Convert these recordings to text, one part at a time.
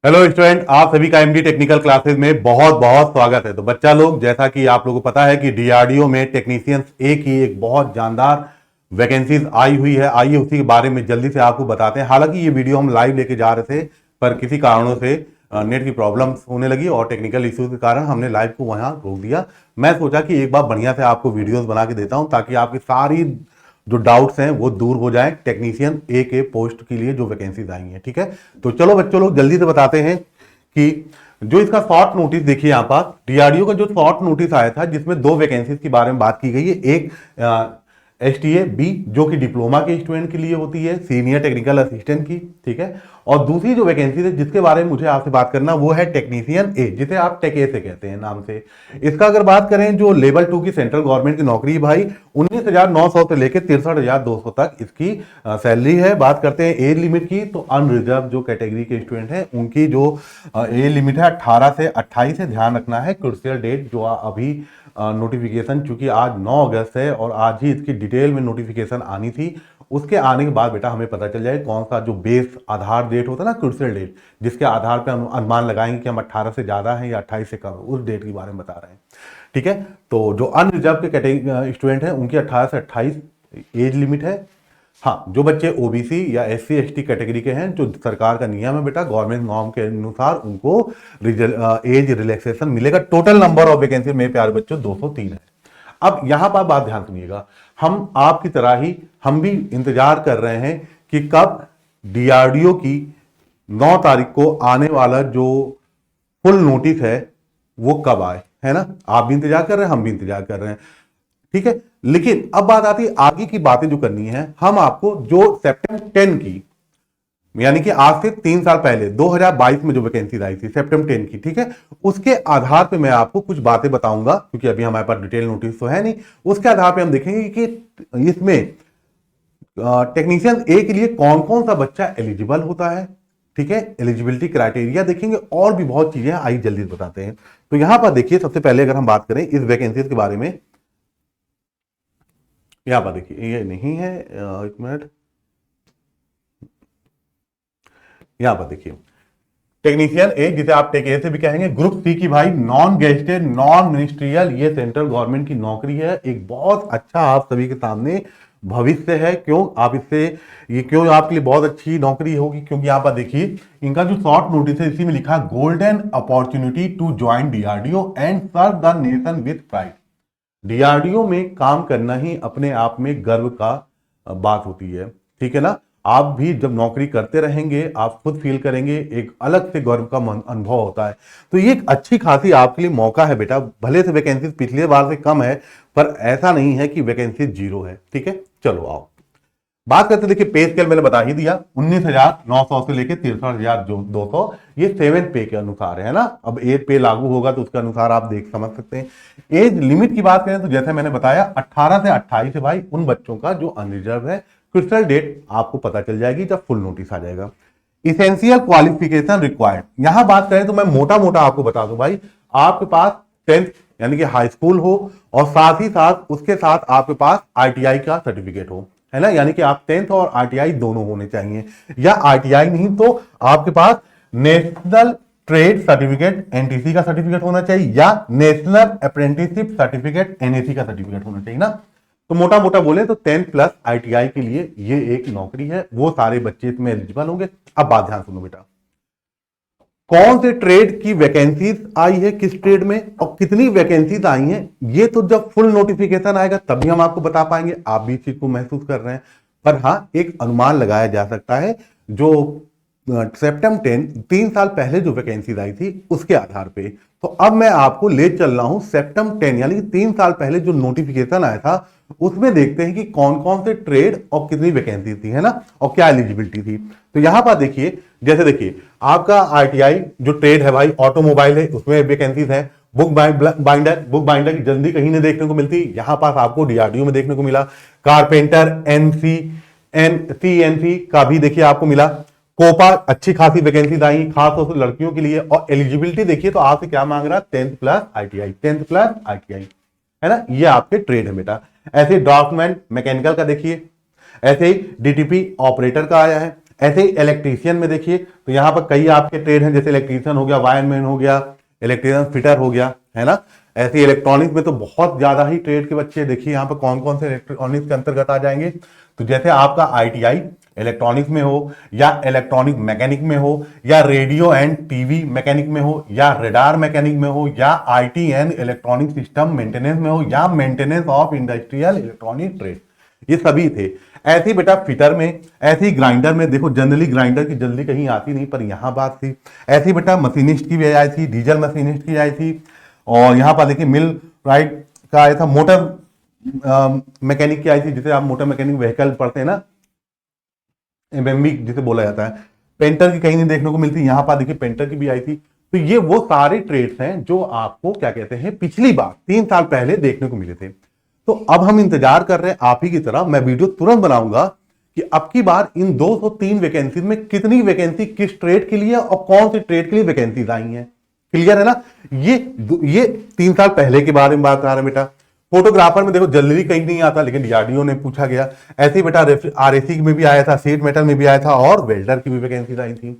Hello student, आप सभी का एमडी टेक्निकल क्लासेस में बहुत बहुत स्वागत है। तो बच्चा लोग, जैसा कि आप लोगों को पता है कि डीआरडीओ में टेक्नीशियंस ए की एक बहुत जानदार वैकेंसीज आई हुई है। आइए उसी के बारे में जल्दी से आपको बताते हैं। हालांकि ये वीडियो हम लाइव लेके जा रहे थे, पर किसी कारणों से नेट की प्रॉब्लम्स होने लगी और टेक्निकल इश्यूज के कारण हमने लाइव को वहां रोक दिया। मैं सोचा कि एक बार बढ़िया से आपको वीडियोज बना के देता हूं ताकि आपकी सारी जो डाउट्स हैं वो दूर हो जाएं टेक्नीशियन ए के पोस्ट के लिए जो वैकेंसीज आई हैं। ठीक है, तो चलो बच्चों लोग जल्दी से बताते हैं कि जो इसका शॉर्ट नोटिस देखिए, यहां पर डीआरडीओ का जो शॉर्ट नोटिस आया था जिसमें दो वैकेंसीज के बारे में बात की गई है। एक एसटीए बी जो कि डिप्लोमा के स्टूडेंट के लिए होती है, सीनियर टेक्निकल असिस्टेंट की। ठीक है, और दूसरी जो वैकेंसी है जिसके बारे में मुझे आपसे बात करना वो है टेक्नीशियन ए, जिसे आप टेक ए से कहते हैं नाम से। इसका अगर बात करें, जो लेवल 2 की सेंट्रल गवर्नमेंट की नौकरी है भाई, 19,900 से लेकर 63,200 तक इसकी सैलरी है। बात करते हैं एज लिमिट की, तो अनरिजर्व जो कैटेगरी के स्टूडेंट हैं उनकी जो एज लिमिट है 18 से 28 है। ध्यान रखना है क्रूशियल डेट जो अभी नोटिफिकेशन, चूंकि आज 9 अगस्त है और आज ही इसकी डिटेल में नोटिफिकेशन आनी थी, उसके आने के बाद बेटा हमें पता चल जाए कौन सा जो बेस आधार डेट होता है ना, क्रूशियल डेट, जिसके आधार पर हम अनुमान लगाएंगे कि हम 18 से ज्यादा हैं या 28 से कम, उस डेट के बारे में बता रहे हैं। ठीक है, तो जो अनरिजर्व के कैटेगरी स्टूडेंट हैं उनकी 18 से 28 एज लिमिट है। हाँ, जो बच्चे ओबीसी या एससी एसटी कैटेगरी के हैं, जो सरकार का नियम है बेटा, गवर्नमेंट नॉर्म के अनुसार उनको एज रिलैक्सेशन मिलेगा। टोटल नंबर ऑफ वैकेंसी मेरे प्यारे बच्चों 203 है। अब यहां पर बात ध्यान सुनिएगा, हम आपकी तरह ही हम भी इंतजार कर रहे हैं कि कब डीआरडीओ की 9 तारीख को आने वाला जो फुल नोटिस है वो कब आए, है ना। आप भी इंतजार कर रहे हैं, हम भी इंतजार कर रहे हैं। ठीक है, लेकिन अब बात आती है आगे की बातें जो करनी है। हम आपको जो सितंबर 10 की, यानी कि आज से 3 साल पहले 2022 में जो वैकेंसी आई थी सितंबर 10 की, ठीक है, उसके आधार पे मैं आपको कुछ बातें बताऊंगा, क्योंकि अभी हमारे पास डिटेल नोटिस तो है नहीं। उसके आधार पे हम देखेंगे कि इसमें टेक्नीशियन ए के लिए कौन कौन सा बच्चा एलिजिबल होता है। ठीक है, एलिजिबिलिटी क्राइटेरिया देखेंगे और भी बहुत चीजें, आई जल्दी बताते हैं। तो यहां पर देखिए, सबसे पहले अगर हम बात करें इस वैकेंसी के बारे में, यहां पर देखिए, ये नहीं है, एक मिनट, यहां पर देखिए टेक्नीशियन ए, जिसे आप टेक ए से भी कहेंगे, ग्रुप सी की भाई, नॉन गेस्टेड नॉन मिनिस्ट्रियल, ये सेंट्रल गवर्नमेंट की नौकरी है। एक बहुत अच्छा आप सभी के सामने भविष्य है। क्यों आप इससे, ये क्यों आपके लिए बहुत अच्छी नौकरी होगी, क्योंकि यहां पर देखिए इनका जो शॉर्ट नोटिस है इसी में लिखा, golden opportunity to join DRDO and serve the nation with pride. DRDO में काम करना ही अपने आप में गर्व का बात होती है। ठीक है ना, आप भी जब नौकरी करते रहेंगे आप खुद फील करेंगे, एक अलग से गर्व का अनुभव होता है। तो ये एक अच्छी खासी आपके लिए मौका है बेटा। भले से वैकेंसी पिछले बार से कम है, पर ऐसा नहीं है कि वैकेंसी जीरो है। ठीक है, चलो आओ बात करते। देखिए पे स्केल मैंने बता ही दिया, 19,900 से लेकर 63,200, ये 7 पे के अनुसार है ना। अब 8 पे लागू होगा तो उसके अनुसार आप देख समझ सकते हैं। एज लिमिट की बात करें तो जैसे मैंने बताया 18 से 28 है भाई उन बच्चों का जो अनरिजर्व है। क्रिस्टल डेट आपको पता चल जाएगी जब फुल नोटिस आ जाएगा। इसेंशियल क्वालिफिकेशन रिक्वायर्ड, यहां बात करें तो मैं मोटा मोटा आपको बता दूं भाई, आपके पास 10th यानी कि हाई स्कूल हो और साथ ही साथ उसके साथ आपके पास आईटीआई का सर्टिफिकेट हो, है ना। यानी कि आप 10th और आईटीआई दोनों होने चाहिए, या आईटीआई नहीं तो आपके पास नेशनल ट्रेड सर्टिफिकेट एनटीसी का सर्टिफिकेट होना चाहिए, या नेशनल अप्रेंटिसशिप सर्टिफिकेट एनएसी का सर्टिफिकेट होना चाहिए ना। तो मोटा मोटा बोले तो 10th प्लस आईटीआई के लिए ये एक नौकरी है, वो सारे बच्चे इसमें एलिजिबल होंगे। अब बात ध्यान सुनो बेटा, कौन से ट्रेड की वैकेंसीज आई है किस ट्रेड में और कितनी वैकेंसीज आई हैं, ये तो जब फुल नोटिफिकेशन आएगा तभी हम आपको बता पाएंगे। आप भी इस चीज को महसूस कर रहे हैं, पर हाँ एक अनुमान लगाया जा सकता है। जो सितंबर 10 3 साल पहले जो वैकेंसीज आई थी उसके आधार पे। तो अब मैं आपको ले चल रहा हूं सितंबर 10 यानी कि 3 साल पहले जो नोटिफिकेशन आया था उसमें देखते हैं कि कौन कौन से ट्रेड और कितनी वैकेंसी थी, है ना, और क्या एलिजिबिलिटी थी। तो यहां पर देखिए, जैसे देखिए आपका आईटीआई जो ट्रेड है भाई, ऑटोमोबाइल है, उसमें वैकेंसीज है। बुक बाइंडर की जल्दी कहीं नहीं देखने को मिलती, यहां पास आपको डीआरडीओ में देखने को मिला। कारपेंटर सीएनसी का भी देखिए आपको मिला। कोपा अच्छी खासी वैकेंसीज आई खास तौर से लड़कियों के लिए। और एलिजिबिलिटी देखिए तो आपसे क्या मांग रहा है, 10th plus ITI, 10th plus ITI, है ना। ये आपके ट्रेड है बेटा। ऐसे ड्राफ्टमैन मैकेनिकल का देखिए, ऐसे ही डीटीपी ऑपरेटर का आया है, ऐसे ही इलेक्ट्रीशियन में देखिए तो यहाँ पर कई आपके ट्रेड हैं, जैसे इलेक्ट्रीशियन हो गया, वायरमैन हो गया, इलेक्ट्रीशियन फिटर हो गया, है ना। ऐसे इलेक्ट्रॉनिक्स में तो बहुत ज्यादा ही ट्रेड के बच्चे, देखिए यहाँ पर कौन कौन से इलेक्ट्रॉनिक्स के अंतर्गत आ जाएंगे। तो जैसे आपका आईटीआई इलेक्ट्रॉनिक्स में हो, या इलेक्ट्रॉनिक मैकेनिक में हो, या रेडियो एंड टीवी मैकेनिक में हो, या रेडार मैकेनिक में हो, या IT and electronic system maintenance में हो, या maintenance of industrial electronic trade, ये सभी थे। ऐसे ही बेटा फिटर में, ऐसे ही ग्राइंडर में, देखो जनरली ग्राइंडर की जल्दी कहीं आती नहीं पर यहां बात थी। ऐसे ही बेटा मशीनिस्ट की भी आई थी, डीजल मशीनिस्ट की आई थी, और यहां पर देखिए मिल राइट का आया था, मोटर मैकेनिक की आई थी, जिसे आप मोटर मैकेनिक व्हीकल पढ़ते हैं ना, एमएमवी जिसे बोला जाता है। पेंटर की कहीं नहीं देखने को मिलती, यहां पर देखिए पेंटर की भी आई थी। तो ये वो सारे ट्रेड्स हैं जो आपको क्या कहते हैं पिछली बार 3 साल पहले देखने को मिले थे। तो अब हम इंतजार कर रहे हैं आप ही की तरह, मैं वीडियो तुरंत बनाऊंगा कि अब की बार इन 203 वैकेंसी में कितनी वैकेंसी किस ट्रेड के लिए और कौन सी ट्रेड के लिए वैकेंसीज आई हैं। क्लियर है ना। ये 3 साल पहले के बारे में बात कर रहे हैं बेटा। फोटोग्राफर में देखो जल्दी कहीं नहीं आता, लेकिन डीआरडीओ ने पूछा गया। ऐसे ही बेटा आरएसी में भी आया था, सीट मेटल में भी आया था, और वेल्डर की भी वैकेंसीज आई थी।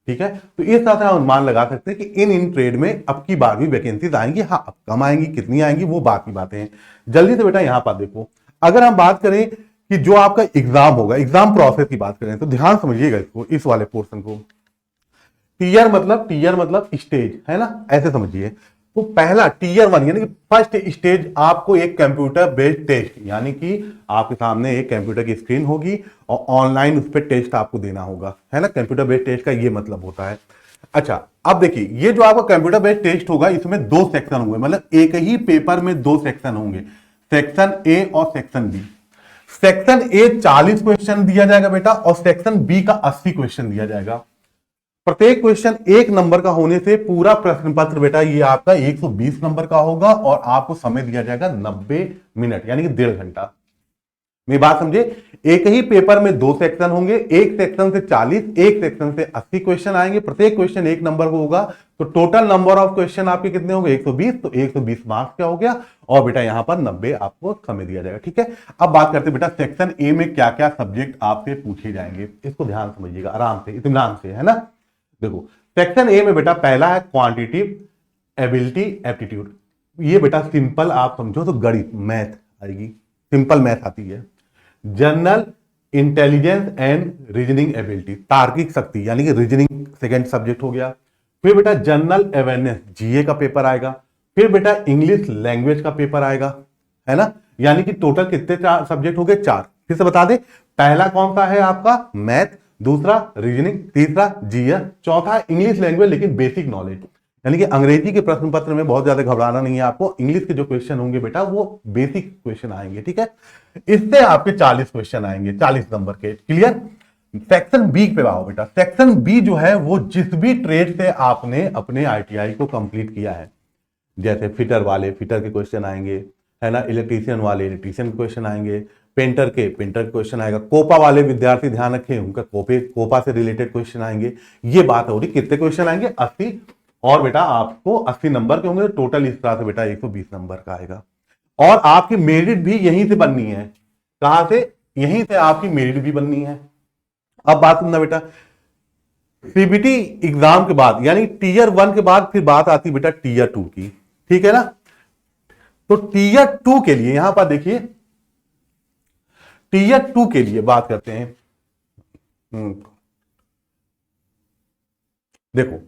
ठीक है, तो इस तरह से हम अनुमान लगा सकते हैं कि इन ट्रेड में अब की बार भी वैकेंसीज आएंगी। हाँ, अब कम आएंगी, कितनी आएंगी वो बात की बातें हैं। जल्दी से बेटा यहां पर देखो, अगर हम बात करें कि जो आपका एग्जाम होगा, एग्जाम प्रोसेस की बात करें तो ध्यान समझिएगा इसको, इस वाले पोर्शन को। टीयर मतलब स्टेज, है ना, ऐसे समझिए। तो पहला टीयर 1 यानी कि फर्स्ट स्टेज, आपको एक कंप्यूटर बेस्ड टेस्ट, यानी कि आपके सामने एक कंप्यूटर की स्क्रीन होगी और ऑनलाइन उस पर टेस्ट आपको देना होगा, है ना। कंप्यूटर बेस्ड टेस्ट का ये मतलब होता है। अच्छा, अब देखिए ये जो आपका कंप्यूटर बेस्ड टेस्ट होगा, इसमें 2 सेक्शन होंगे, मतलब एक ही पेपर में 2 सेक्शन होंगे, सेक्शन ए और section B. Section A 40 question दिया जाएगा बेटा, और सेक्शन बी का 80 क्वेश्चन दिया जाएगा। प्रत्येक क्वेश्चन 1 नंबर का होने से पूरा प्रश्न पत्र बेटा ये आपका 120 नंबर का होगा, और आपको समय दिया जाएगा 90 मिनट, यानी कि 1.5 घंटा। मेरी बात समझे, एक ही पेपर में 2 सेक्शन होंगे, एक सेक्शन से 40, एक सेक्शन से 80 क्वेश्चन आएंगे, प्रत्येक क्वेश्चन 1 नंबर का होगा। तो टोटल नंबर ऑफ क्वेश्चन आपके कितने होंगे, 120, तो 120 मार्क्स क्या हो गया, और बेटा यहां पर 90 आपको समय दिया जाएगा। ठीक है, अब बात करते हैं बेटा सेक्शन ए में क्या क्या सब्जेक्ट आपसे पूछे जाएंगे। इसको ध्यान समझिएगा, आराम से, इत्मीनान से, है ना। देखो सेक्शन ए में बेटा पहला है क्वांटिटेटिव एबिलिटी एप्टीट्यूड। ये बेटा सिंपल आप समझो तो गणित मैथ आएगी, सिंपल मैथ आती है। General intelligence and reasoning ability, तार्किक शक्ति यानी कि रीजनिंग सेकंड सब्जेक्ट हो गया। फिर बेटा जनरल अवेयरनेस, जीए का पेपर आएगा। फिर बेटा इंग्लिश लैंग्वेज का पेपर आएगा, है ना। यानी कि टोटल कितने सब्जेक्ट हो गए, 4। फिर से बता दे, पहला कौन सा है आपका मैथ, दूसरा रीजनिंग, तीसरा जीएस, चौथा इंग्लिश लैंग्वेज लेकिन बेसिक नॉलेज, यानी कि अंग्रेजी के प्रश्न पत्र में बहुत ज्यादा घबराना नहीं है आपको। इंग्लिश के जो क्वेश्चन होंगे बेटा वो बेसिक क्वेश्चन आएंगे। ठीक है, इससे आपके 40 क्वेश्चन आएंगे, 40 नंबर के। क्लियर। सेक्शन बी पे आओ बेटा। सेक्शन बी जो है वो जिस भी ट्रेड से आपने अपने आईटीआई को कंप्लीट किया है, जैसे फिटर वाले फिटर के क्वेश्चन आएंगे, है ना, इलेक्ट्रीशियन वाले इलेक्ट्रीशियन के क्वेश्चन आएंगे, पेंटर के क्वेश्चन आएगा, कोपा वाले विद्यार्थी ध्यान रखें उनका कोपा से रिलेटेड क्वेश्चन आएंगे। ये बात हो रही, कितने क्वेश्चन आएंगे, 80, और बेटा आपको 80 नंबर के होंगे, टोटल इस तरह से बेटा 120 नंबर का आएगा। और आपकी मेरिट भी यहीं से बननी है। कहां से, यहीं से आपकी मेरिट भी बननी है। अब बात सुनना बेटा, सीबीटी एग्जाम के बाद यानी टीयर 1 के बाद फिर बात आती बेटा टीयर 2 की। ठीक है ना। तो टीयर 2 के लिए यहां पर देखिए, टीयर 2 के लिए बात करते हैं। देखो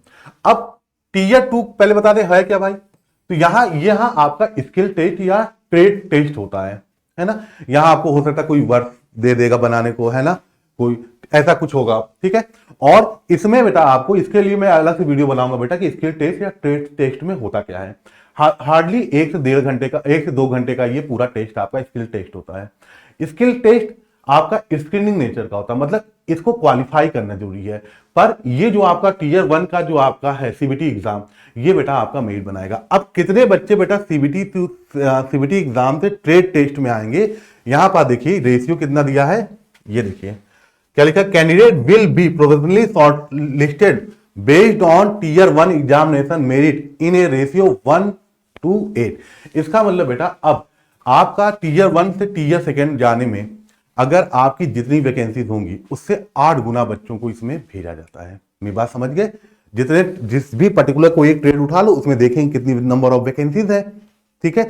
अब टीयर 2 पहले बता दें है क्या भाई। तो यहां आपका स्किल टेस्ट या ट्रेड टेस्ट होता है ना। यहां आपको हो सकता है कोई वर्क दे देगा बनाने को, है ना, कोई ऐसा कुछ होगा। ठीक है, और इसमें बेटा आपको, इसके लिए मैं अलग से वीडियो बनाऊंगा बेटा कि स्किल टेस्ट या ट्रेड टेस्ट में होता क्या है। हार्डली 1 से 1.5 घंटे का, 1 से 2 घंटे का ये पूरा टेस्ट आपका स्किल टेस्ट होता है। स्किल टेस्ट आपका स्क्रीनिंग नेचर का होता है, मतलब इसको क्वालिफाई करना जरूरी है। पर ये जो आपका टीयर 1 का जो आपका है सीबीटी एग्जाम, ये बेटा आपका मेरिट बनाएगा। अब कितने बच्चे बेटा सीबीटी एग्जाम से ट्रेड टेस्ट में आएंगे, यहां पर देखिए रेशियो कितना दिया है, ये देखिए क्या लिखा, candidate will be provisionally short listed based on tier 1 examination merit in a ratio 1:8। इसका मतलब बेटा अब आपका टीयर 1 से टीयर 2 जाने में अगर आपकी जितनी वैकेंसीज होंगी उससे 8 गुना बच्चों को इसमें भेजा जाता है। मेरी बात समझ गए? जितने जिस भी पर्टिकुलर कोई एक ट्रेड उठा लो, उसमें देखेंगे कितनी नंबर ऑफ वैकेंसीज है, ठीक है,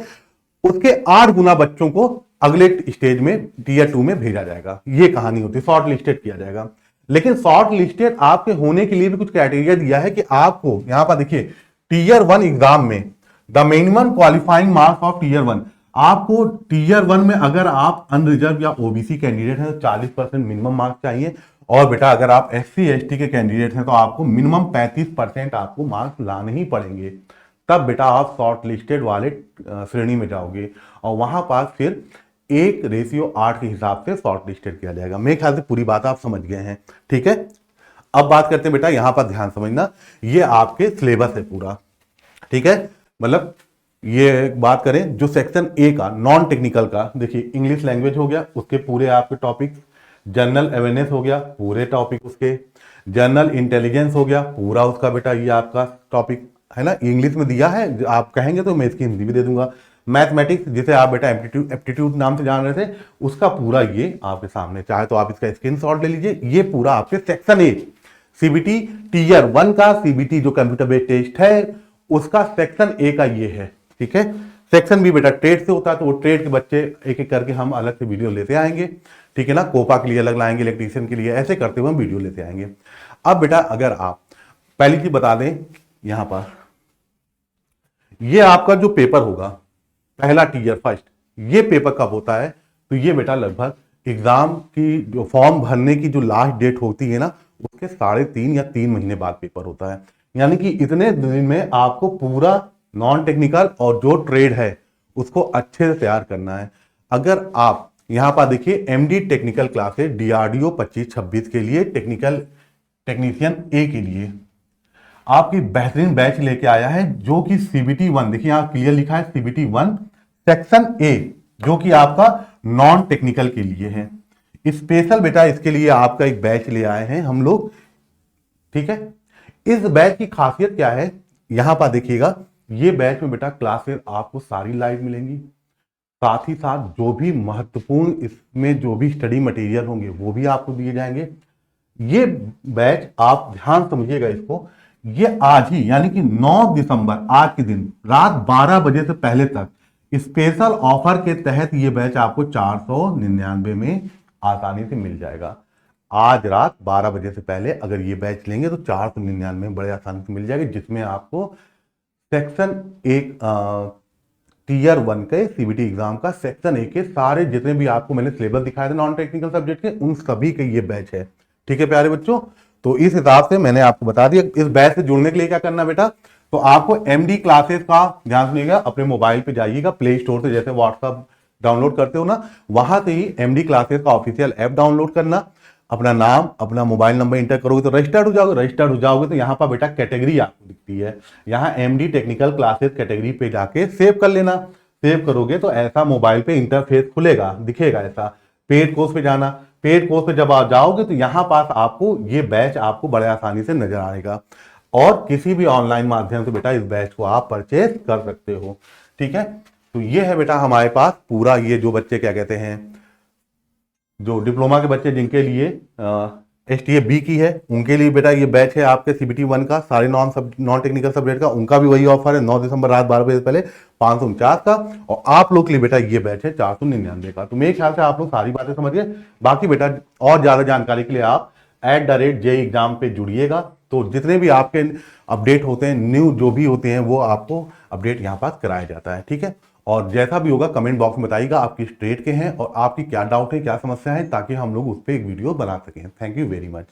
उसके 8 गुना बच्चों को अगले स्टेज में टीयर 2 में भेजा जाएगा। ये कहानी होती है, शॉर्ट लिस्टेड किया जाएगा। लेकिन शॉर्ट लिस्टेड आपके होने के लिए भी कुछ क्राइटेरिया दिया है कि आपको यहां पर देखिए, टीयर 1 एग्जाम में the minimum qualifying marks of tier 1, आपको टीयर 1 में अगर आप अनरिजर्व या ओबीसी कैंडिडेट हैं तो 40% मिनिमम मार्क्स चाहिए। और बेटा अगर आप एससी एसटी के कैंडिडेट हैं तो आपको मिनिमम 35% आपको मार्क्स लाने ही पड़ेंगे, तब बेटा आप शॉर्ट लिस्टेड वाले श्रेणी में जाओगे। और वहां पास फिर 1:8 के हिसाब से शॉर्ट लिस्टेड किया जाएगा। मेरे ख्याल से पूरी बात आप समझ गए हैं, ठीक है। अब बात करते हैं बेटा, यहां पर ध्यान समझना, ये आपके सिलेबस है पूरा, ठीक है। मतलब ये बात करें जो सेक्शन ए का नॉन टेक्निकल का, देखिए इंग्लिश लैंग्वेज हो गया, उसके पूरे आपके टॉपिक, जनरल अवेयरनेस हो गया पूरे टॉपिक उसके, जनरल इंटेलिजेंस हो गया पूरा उसका बेटा ये आपका टॉपिक है ना, इंग्लिश में दिया है, आप कहेंगे तो मैं इसकी हिंदी भी दे दूंगा। मैथमेटिक्स जिसे आप बेटा एप्टीट्यूड नाम से जान रहे थे, उसका पूरा ये आपके सामने, चाहे तो आप इसका स्क्रीनशॉट ले लीजिए। ये पूरा आपके सेक्शन ए सीबीटी टीयर 1 का, सीबीटी जो कंप्यूटर बेस्ड टेस्ट है उसका सेक्शन ए का ये है, ठीक है। सेक्शन बी बेटा ट्रेड से होता है, तो वो ट्रेड के बच्चे एक एक करके हम अलग से वीडियो लेते आएंगे, ठीक है ना। कोपा के लिए अलग लाएंगे, इलेक्ट्रीशियन के लिए, ऐसे करते हुए हम वीडियो लेते आएंगे। अब बेटा अगर आप पहली चीज बता दें, यहां पर ये आपका जो पेपर होगा पहला टीयर फर्स्ट, ये पेपर कब होता है, तो ये बेटा लगभग एग्जाम की जो फॉर्म भरने की जो लास्ट डेट होती है ना, उसके 3.5 या 3 महीने बाद पेपर होता है। यानी कि इतने दिन में आपको पूरा नॉन टेक्निकल और जो ट्रेड है उसको अच्छे से तैयार करना है। अगर आप यहां पर देखिए एमडी टेक्निकल क्लासेस डीआरडीओ 25-26 के लिए, टेक्नीशियन ए के लिए आपकी बेहतरीन बैच लेके आया है, जो कि सीबीटी 1, देखिए यहां क्लियर लिखा है सीबीटी 1 सेक्शन ए, जो कि आपका नॉन टेक्निकल के लिए है। स्पेशल बेटा इसके लिए आपका एक बैच ले आए हैं हम लोग, ठीक है। इस बैच की खासियत क्या है, यहां पर देखिएगा, ये बैच में बेटा क्लासेस आपको सारी लाइव मिलेंगी, साथ ही साथ जो भी महत्वपूर्ण इसमें जो भी स्टडी मटेरियल होंगे वो भी आपको दिए जाएंगे। ये बैच आप ध्यान समझिएगा इसको, ये आज ही यानी कि 9 दिसंबर आज के दिन रात 12 बजे से पहले तक स्पेशल ऑफर के तहत ये बैच आपको 499 में आसानी से मिल जाएगा। आज रात 12 बजे से पहले अगर ये बैच लेंगे तो 499 में बड़े आसानी से मिल जाएगी, जिसमें आपको सेक्शन एक टीयर 1 के सीबीटी एग्जाम का सेक्शन ए के सारे जितने भी आपको मैंने सिलेबस दिखाए थे नॉन टेक्निकल सब्जेक्ट के, उन सभी के ये बैच है, ठीक है प्यारे बच्चों। तो इस हिसाब से मैंने आपको बता दिया। इस बैच से जुड़ने के लिए क्या करना बेटा, तो आपको एमडी क्लासेस का ध्यान सुनिएगा, अपने मोबाइल पे जाइएगा, प्ले स्टोर से जैसे व्हाट्सएप डाउनलोड करते हो ना, वहां से ही एमडी क्लासेस का ऑफिशियल ऐप डाउनलोड करना, अपना नाम अपना मोबाइल नंबर इंटर करोगे तो रजिस्टर्ड हो जाओगे। रजिस्टर्ड हो जाओगे तो यहाँ पर बेटा कैटेगरी आपको दिखती है, यहाँ एमडी टेक्निकल क्लासेस कैटेगरी पे जाके सेव कर लेना। सेव करोगे तो ऐसा मोबाइल पे इंटरफेस खुलेगा, दिखेगा ऐसा। पेड कोर्स पे जाना, पेड कोर्स पे जब आप जाओगे तो यहाँ पास आपको ये बैच आपको बड़े आसानी से नजर आएगा, और किसी भी ऑनलाइन माध्यम से बेटा इस बैच को आप परचेज कर सकते हो, ठीक है। तो ये है बेटा हमारे पास पूरा, ये जो बच्चे क्या कहते हैं, जो डिप्लोमा के बच्चे जिनके लिए एसटीए बी की है, उनके लिए बेटा ये बैच है आपके सीबीटी 1 का, सारे नॉन टेक्निकल सब्जेक्ट का, उनका भी वही ऑफर है 9 दिसंबर रात 12 बजे से पहले 549 का, और आप लोग के लिए बेटा ये बैच है 499 का। तो मेरे ख्याल से आप लोग सारी बातें समझ गए। बाकी बेटा और ज्यादा जानकारी के लिए आप @JEE पे जुड़िएगा, तो जितने भी आपके अपडेट होते हैं, न्यू जो भी होते हैं, वो आपको अपडेट यहाँ पास कराया जाता है, ठीक है। और जैसा भी होगा कमेंट बॉक्स में बताइएगा आप किस ट्रेड के हैं और आपकी क्या डाउट है, क्या समस्या है, ताकि हम लोग उस पर एक वीडियो बना सकें। Thank you very much.